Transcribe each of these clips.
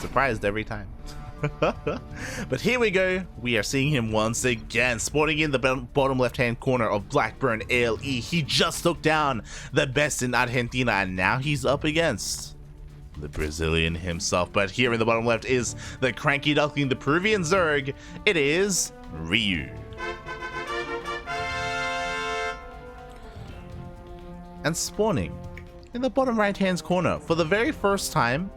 Surprised every time. But here we go. We are seeing him once again, spawning in the bottom left-hand corner of Blackburn ALE. He just took down the best in Argentina, and now he's up against the Brazilian himself. But here in the bottom left is the CranKy Duckling, the Peruvian Zerg. It is Ryu. And spawning in the bottom right-hand corner for the very first time,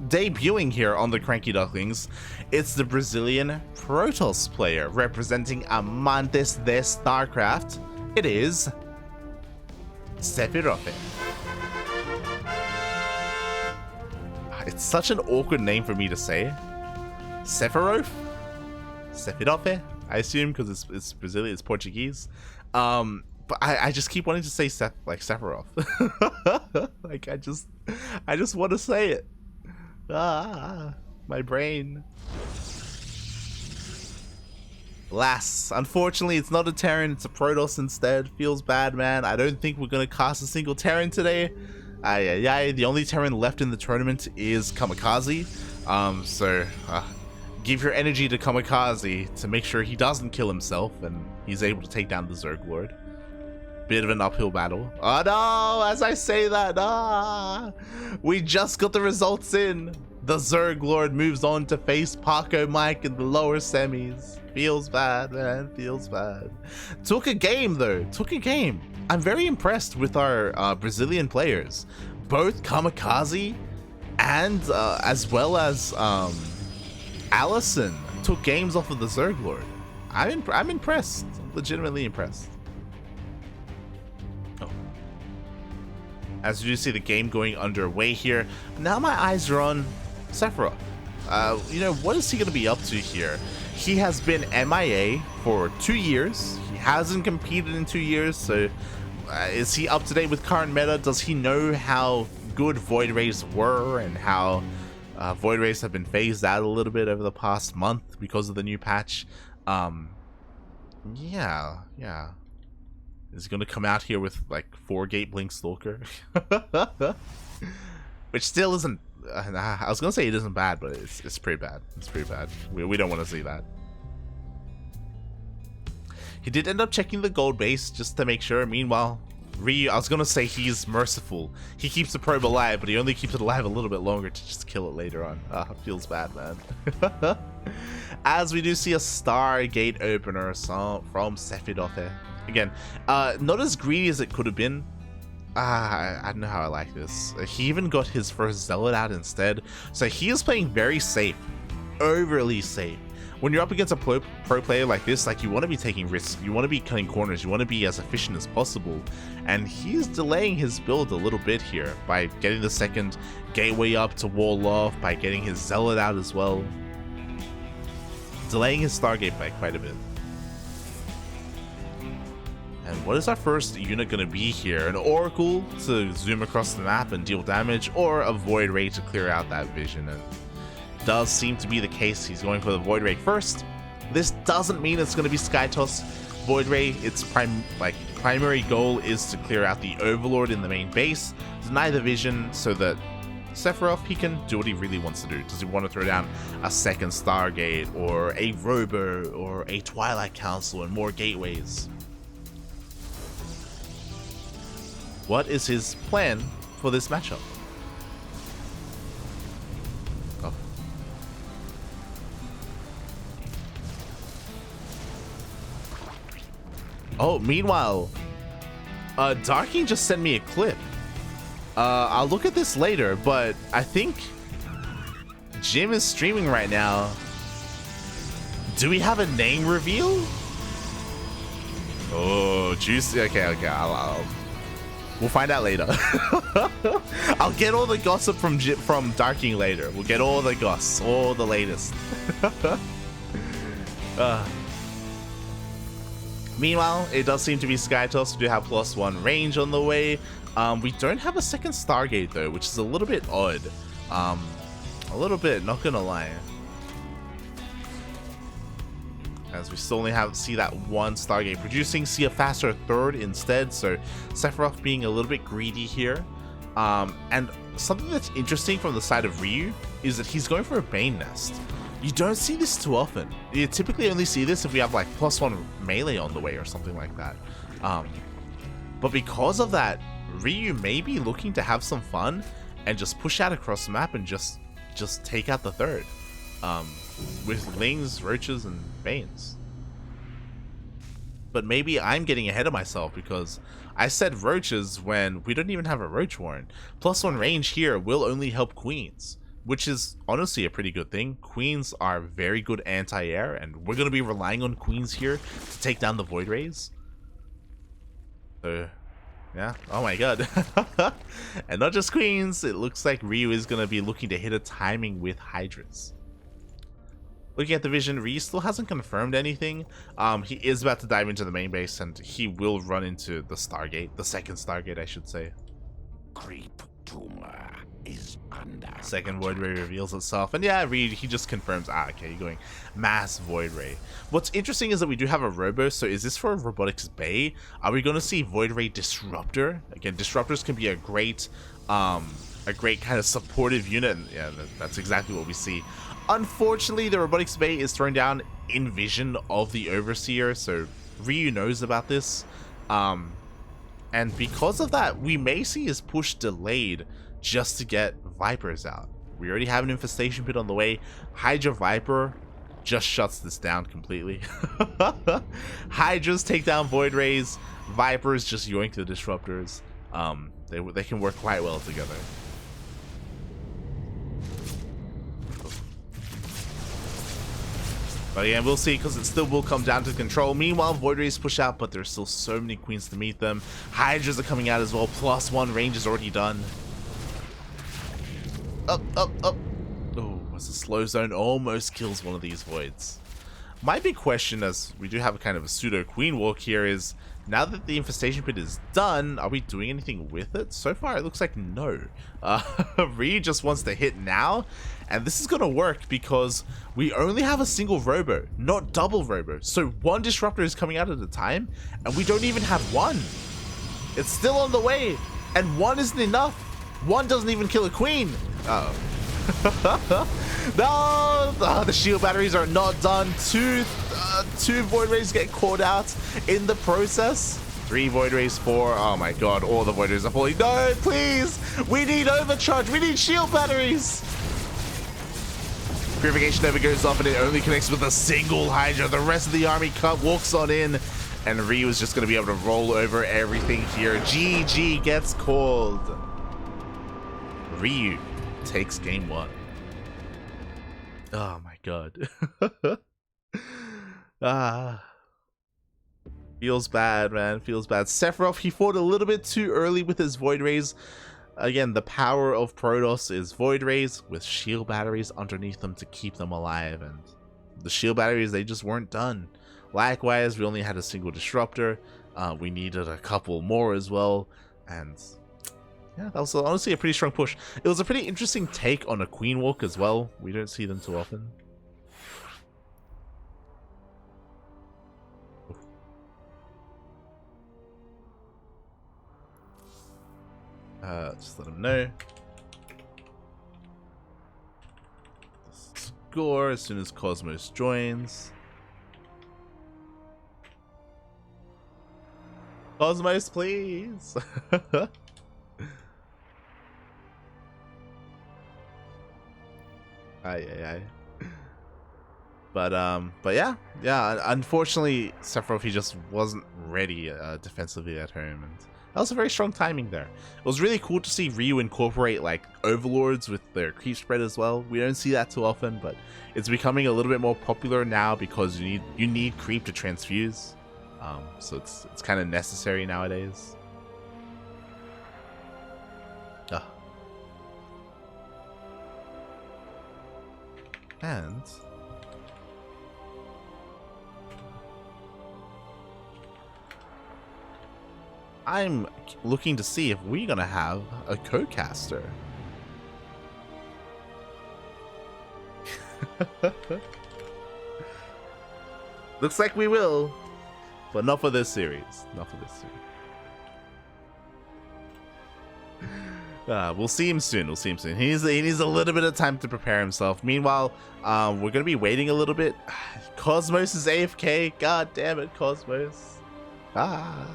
debuting here on the CranKy Ducklings, it's the Brazilian Protoss player representing Amantes de StarCraft. It is Sefirofe. It's such an awkward name for me to say. Sefirofe? Sefirofe? I assume because it's Brazilian, it's Portuguese. But I just keep wanting to say Sephiroth. Like I just want to say it. My brain. Alas, unfortunately, it's not a Terran, it's a Protoss instead. Feels bad, man. I don't think we're gonna cast a single Terran today. The only Terran left in the tournament is Kamikaze. So give your energy to Kamikaze to make sure he doesn't kill himself and he's able to take down the Zerg Lord. Bit of an uphill battle. Oh no, as I say that, we just got the results in. The Zerg Lord moves on to face Paco Mike in the lower semis. Feels bad, man, feels bad. Took a game though, took a game. I'm very impressed with our Brazilian players. Both Kamikaze and as well as Allison took games off of the Zerg Lord. I'm impressed, legitimately impressed. As you see the game going underway here, now my eyes are on Sephiroth. You know, what is he going to be up to here? He has been MIA for 2 years. He hasn't competed in 2 years, so is he up to date with current meta? Does he know how good Void Rays were and how Void Rays have been phased out a little bit over the past month because of the new patch? Yeah. Is he going to come out here with like 4 Gate Blink Stalker? Which still isn't, I was going to say it isn't bad, but it's pretty bad. It's pretty bad. We don't want to see that. He did end up checking the gold base just to make sure. Meanwhile, Ryu, I was going to say he's merciful. He keeps the probe alive, but he only keeps it alive a little bit longer to just kill it later on. Feels bad, man. As we do see a Stargate opener from Sefirofe. Again, not as greedy as it could have been. I don't know how I like this. He even got his first Zealot out instead. So he is playing very safe. Overly safe. When you're up against a pro player like this, like, you want to be taking risks. You want to be cutting corners. You want to be as efficient as possible. And he's delaying his build a little bit here by getting the second gateway up to wall off, by getting his Zealot out as well. Delaying his Stargate by quite a bit. And what is our first unit going to be here? An Oracle to zoom across the map and deal damage, or a Void Ray to clear out that vision? And it does seem to be the case. He's going for the Void Ray first. This doesn't mean it's going to be Skytoss Void Ray. Its primary goal is to clear out the Overlord in the main base, deny the vision so that Sephiroth, he can do what he really wants to do. Does he want to throw down a second Stargate, or a Robo, or a Twilight Council, and more gateways? What is his plan for this matchup? Oh, meanwhile, Darking just sent me a clip. I'll look at this later, but I think Jim is streaming right now. Do we have a name reveal? Oh, juicy. Okay. We'll find out later. I'll get all the gossip from Darking later. We'll get all the goss, all the latest. Meanwhile, it does seem to be Skytoss. We do have +1 range on the way. We don't have a second Stargate though, which is a little bit odd. A little bit, not gonna lie. As we still only see that one Stargate producing, see a faster third instead. So Sephiroth being a little bit greedy here. And something that's interesting from the side of Ryu is that he's going for a Bane Nest. You don't see this too often. You typically only see this if we have like +1 melee on the way or something like that. But because of that, Ryu may be looking to have some fun and just push out across the map and just take out the third. With Lings, Roaches, and Banes. But maybe I'm getting ahead of myself because I said Roaches when we don't even have a Roach Warren. +1 range here will only help Queens, which is honestly a pretty good thing. Queens are very good anti-air, and we're going to be relying on Queens here to take down the Void Rays. So, yeah. Oh my god. And not just Queens, it looks like Ryu is going to be looking to hit a timing with Hydras. Looking at the vision, Ryu still hasn't confirmed anything. He is about to dive into the main base, and he will run into the Stargate, the second Stargate, I should say. Creep tumor is under. Second Void Ray reveals itself, and yeah, Ryu, he just confirms, okay, you're going Mass Void Ray. What's interesting is that we do have a Robo, so is this for Robotics Bay? Are we going to see Void Ray Disruptor? Again, Disruptors can be a great kind of supportive unit, and yeah, that's exactly what we see. Unfortunately, the Robotics Bay is thrown down in vision of the Overseer, so Ryu knows about this. And because of that, we may see his push delayed just to get Vipers out. We already have an Infestation Pit on the way. Hydra Viper just shuts this down completely. Hydras take down Void Rays. Vipers just yoink the Disruptors. They can work quite well together. But again, we'll see, because it still will come down to control. Meanwhile, Void Rays push out, but there's still so many Queens to meet them. Hydras are coming out as well. +1 range is already done. Up. Oh, it's a slow zone. Almost kills one of these Voids. My big question, as we do have a kind of a pseudo Queen walk here, is now that the Infestation Pit is done, are we doing anything with it? So far, it looks like no. Ryu just wants to hit now, and this is going to work because we only have a single Robo, not double Robo. So one Disruptor is coming out at a time, and we don't even have one. It's still on the way, and one isn't enough. One doesn't even kill a Queen. Uh-oh. No, the shield batteries are not done. Two Void Rays get caught out in the process. 3 Void Rays, 4. Oh my god, all the Void Rays are falling. No, please, we need overcharge. We need shield batteries. Purification never goes off, and it only connects with a single Hydra. The rest of the army walks on in, and Ryu is just going to be able to roll over everything here. GG gets called. Ryu takes game 1. Oh my god. Feels bad, man. Feels bad. Sephiroth, he fought a little bit too early with his Void Rays. Again, the power of Protoss is Void Rays with shield batteries underneath them to keep them alive, and the shield batteries, they just weren't done. Likewise, we only had a single Disruptor. We needed a couple more as well, and yeah, that was honestly a pretty strong push. It was a pretty interesting take on a Queen Walk as well. We don't see them too often. Just let him know. Score as soon as Cosmos joins. Cosmos, please. Aye. But yeah. Unfortunately, Sephirofe, he just wasn't ready defensively at home, and that was a very strong timing there. It was really cool to see Ryu incorporate like Overlords with their creep spread as well. We don't see that too often, but it's becoming a little bit more popular now because you need creep to transfuse. So it's kind of necessary nowadays. And I'm looking to see if we're gonna have a co-caster. Looks like we will, but not for this series. Not for this series. We'll see him soon. We'll see him soon. He needs a little bit of time to prepare himself. Meanwhile, we're gonna be waiting a little bit. Cosmos is AFK. God damn it, Cosmos. Ah.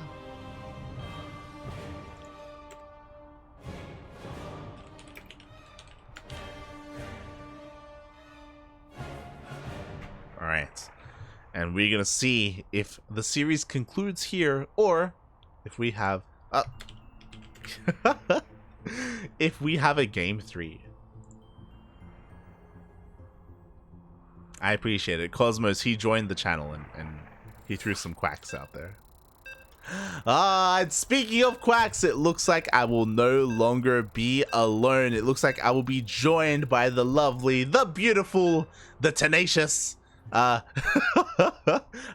All right, and we're gonna see if the series concludes here or if we have if we have a game 3. I appreciate it. Cosmos, he joined the channel and he threw some quacks out there. And speaking of quacks, it looks like I will no longer be alone. It looks like I will be joined by the lovely, the beautiful, the tenacious. Hello,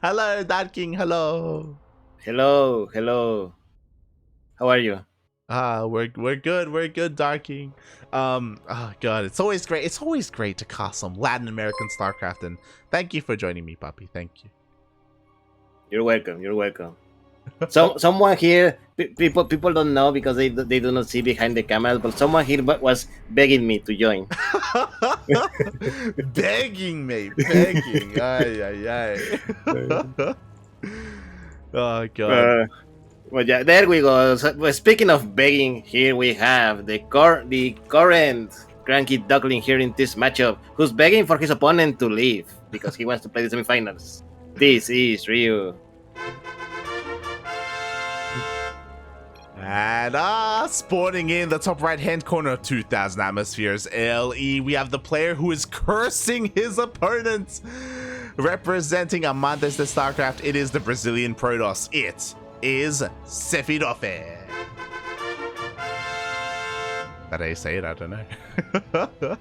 Duckling. Hello. Hello. How are you? We're good, Darking. Oh god, it's always great to cast some Latin American StarCraft, and thank you for joining me, puppy. Thank you. You're welcome. So someone here, people don't know because they do not see behind the camera, but someone here was begging me to join. begging. Ay. Oh god. Well, yeah, there we go. So, well, speaking of begging, here we have the current CranKy Duckling here in this matchup, who's begging for his opponent to leave because he wants to play the semifinals. This is Ryu. And spawning in the top right hand corner, 2000 atmospheres LE, we have the player who is cursing his opponent. Representing Amantes de StarCraft, it is the Brazilian Protoss. It is Sefirofe. Did I say it? I don't know.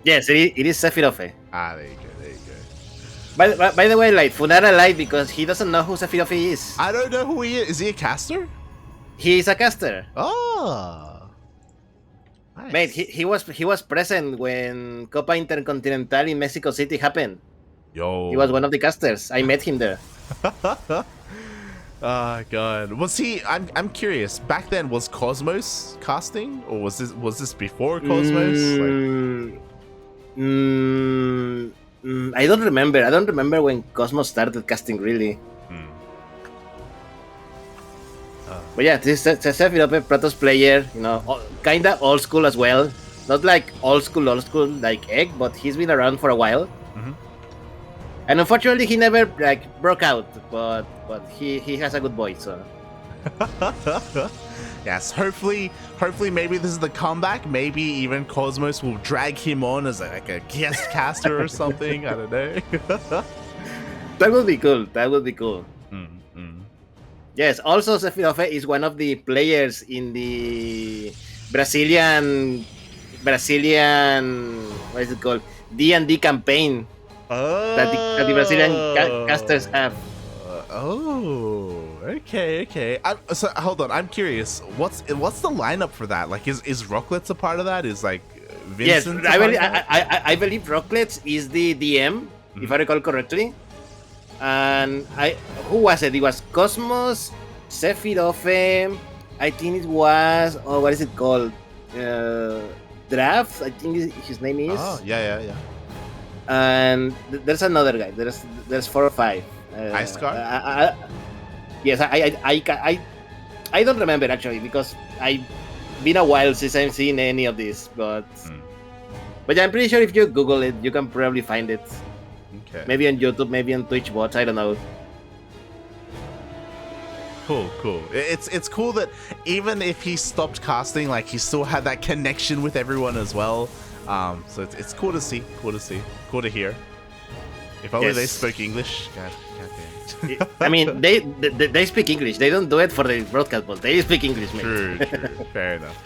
Yes, it is Sefirofe. There you go. By the way, like, Funara lied because he doesn't know who Sefirofe is. I don't know who he is. Is he a caster? He's a caster. Oh. Nice. Mate, he was present when Copa Intercontinental in Mexico City happened. Yo. He was one of the casters. I met him there. Oh god. Was he I'm curious. Back then was Cosmos casting or was this before Cosmos? I don't remember. I don't remember when Cosmos started casting really. But yeah, this is Sefirofe, Protoss player, you know, kinda old school as well. Not like old school like Egg, but he's been around for a while. And unfortunately, he never like broke out, but he has a good voice. So. Yes, hopefully maybe this is the comeback. Maybe even Cosmos will drag him on as like a guest caster or something. I don't know. That would be cool. Yes. Also, Sefirofe is one of the players in the Brazilian what is it called? D&D campaign. That the Brazilian casters have. Okay. So hold on, I'm curious. What's the lineup for that? Like, is Rocklets a part of that? Is like Vincent? Yes, I believe Rocklets is the DM, if I recall correctly. And who was it? It was Cosmos, Sefirofe. I think it was what is it called? Draft. I think his name is. Oh yeah. And there's another guy. There's 4 or 5. Ice Card? Yes, I don't remember actually because I've been a while since I've seen any of this, but yeah, I'm pretty sure if you Google it, you can probably find it. Okay. Maybe on YouTube, maybe on Twitch bots. I don't know. Cool. It's cool that even if he stopped casting, like he still had that connection with everyone as well. So it's cool to see. Cool to hear. If only they spoke English. God damn it. I mean, they speak English. They don't do it for the broadcast, but they speak English, mate. True. Fair enough.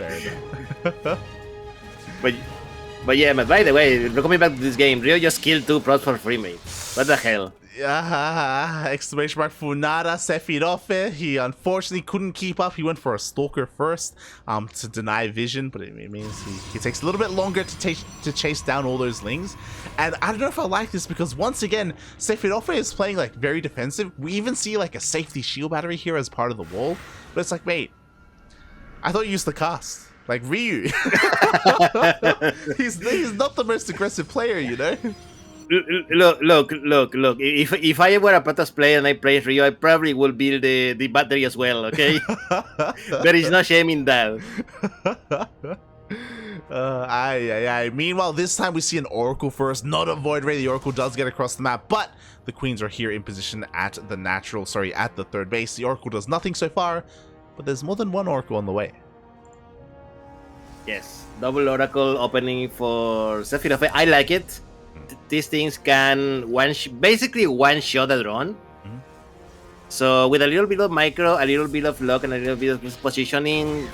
But yeah, but by the way, coming back to this game, Rio just killed 2 props for free, mate. What the hell? Exclamation mark Funada Sefirofe. He unfortunately couldn't keep up. He went for a stalker first to deny vision, but it means he takes a little bit longer to chase down all those lings. And I don't know if I like this because once again Sefirofe is playing like very defensive. We even see like a safety shield battery here as part of the wall, but it's like, wait, I thought you used the cast. Like Ryu. he's not the most aggressive player, you know? Look. If I were a Protoss player and I play Ryu, I probably would build the battery as well, okay? There is no shame in that. Meanwhile, this time we see an Oracle first, not a Void Ray. The Oracle does get across the map, but the Queens are here in position at the third base. The Oracle does nothing so far, but there's more than one Oracle on the way. Yes, double Oracle opening for Sefirofe. I like it. These things can basically one-shot a drone. So with a little bit of micro, a little bit of luck, and a little bit of positioning,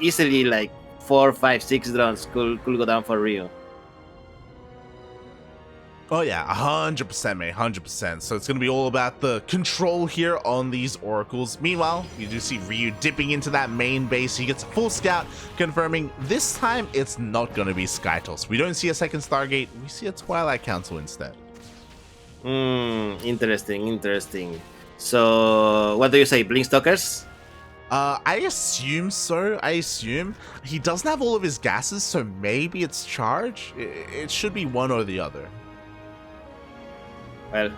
easily like 4, 5, 6 drones could go down for Ryu. Oh yeah, 100%, mate, 100%. So it's going to be all about the control here on these Oracles. Meanwhile, you do see Ryu dipping into that main base. He gets a full scout, confirming this time it's not going to be Skytoss. We don't see a second Stargate. We see a Twilight Council instead. Interesting. So, what do you say, Blink Stalkers? I assume so. He doesn't have all of his gases, so maybe it's charge. It should be one or the other. Well,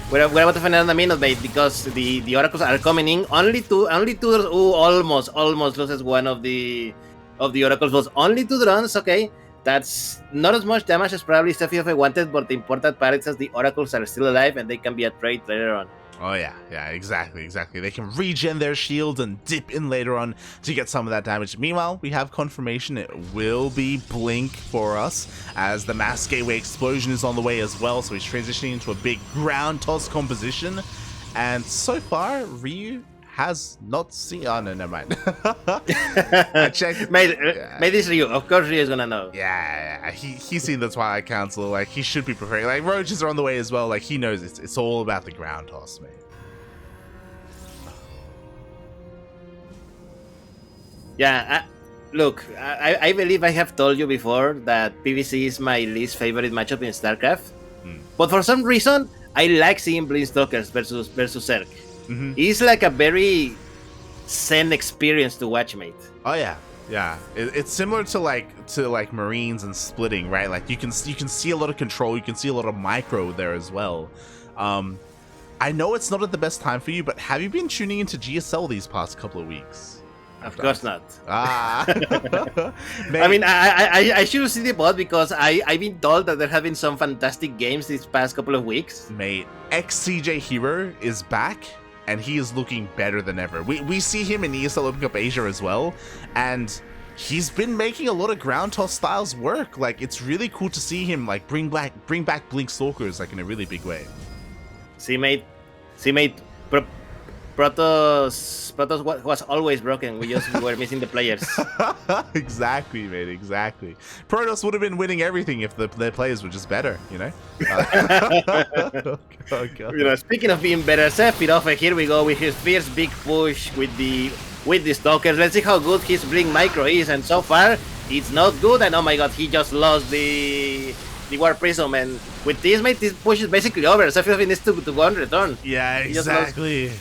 we're about to find out in a minute, mate, because the Oracles are coming in. Only two. Ooh, almost loses one of the Oracles. Was only 2 drones. Okay, that's not as much damage as probably Sefirofe wanted, but the important part is that the Oracles are still alive and they can be a trade later on. Oh yeah, exactly. They can regen their shields and dip in later on to get some of that damage. Meanwhile, we have confirmation it will be Blink for us, as the Mass Gateway Explosion is on the way as well, so he's transitioning into a big ground toss composition. And so far, Ryu has not seen... Oh, no, never mind. I checked. Mate, this Ryu. Of course Ryu is gonna know. Yeah. He's seen the Twilight Council. Like, he should be preparing. Like, roaches are on the way as well. Like, he knows it's all about the ground toss, mate. Yeah, look, I believe I have told you before that PvC is my least favorite matchup in StarCraft. But for some reason, I like seeing Blink Stalkers versus Zerg. It's like a very zen experience to watch, mate. Oh yeah. It's similar to like Marines and splitting, right? Like you can see a lot of control, you can see a lot of micro there as well. I know it's not at the best time for you, but have you been tuning into GSL these past couple of weeks? Of course not. I mean, I should see the bot because I've been told that there have been some fantastic games these past couple of weeks. Mate, ex-CJ Hero is back, and he is looking better than ever. We see him in ESL Open Cup Asia as well, and he's been making a lot of ground toss styles work. Like, it's really cool to see him like bring back Blink Stalkers like in a really big way. See, mate. Protoss was always broken. We were missing the players. Exactly, mate. Exactly. Protoss would have been winning everything if their players were just better, you know? You know, speaking of being better, Sefirofe, here we go with his first big push with the Stalkers. Let's see how good his Blink Micro is, and so far, it's not good. And oh my god, he just lost the War Prism, and with this, mate, this push is basically over. Sefirofe needs to go on return. Yeah, exactly.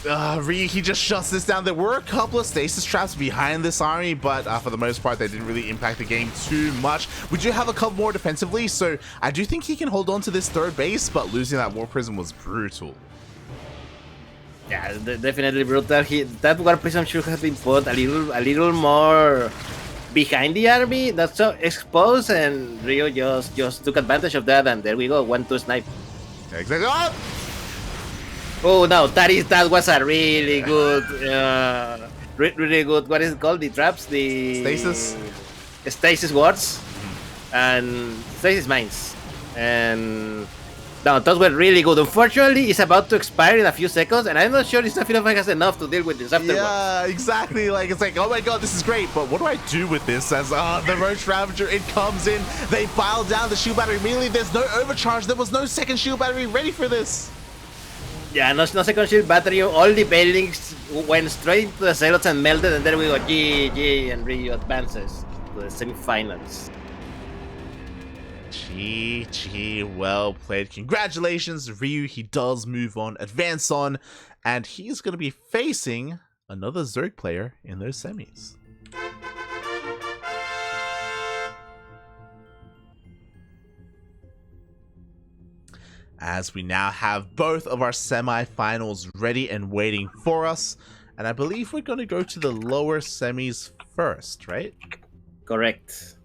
He just shuts this down. There were a couple of stasis traps behind this army, but for the most part, they didn't really impact the game too much. We do have a couple more defensively, so I do think he can hold on to this third base, but losing that War Prism was brutal. Yeah, definitely brutal. That War Prism should have been put a little more behind the army. That's so exposed, and Ryu just took advantage of that, and there we go, 1-2 snipe. Exactly. Oh no, that was a really good, really good. What is it called? The traps, the stasis wards, and stasis mines, and no, those were really good. Unfortunately, it's about to expire in a few seconds, and I'm not sure if Sefirofe has enough to deal with this afterwards. Yeah, exactly. Like, it's like, oh my god, this is great, but what do I do with this? As the Roach Ravager, it comes in, they pile down the shield battery immediately. There's no overcharge. There was no second shield battery ready for this. Yeah, no second shield battery. All the buildings went straight into the zealots and melted, and there we go. GG, and Ryu advances to the semifinals. GG, well played. Congratulations, Ryu. He does move on, advance on, and he's going to be facing another Zerg player in those semis. as we now have both of our semifinals ready and waiting for us. And I believe we're going to go to the lower semis first, right? Correct.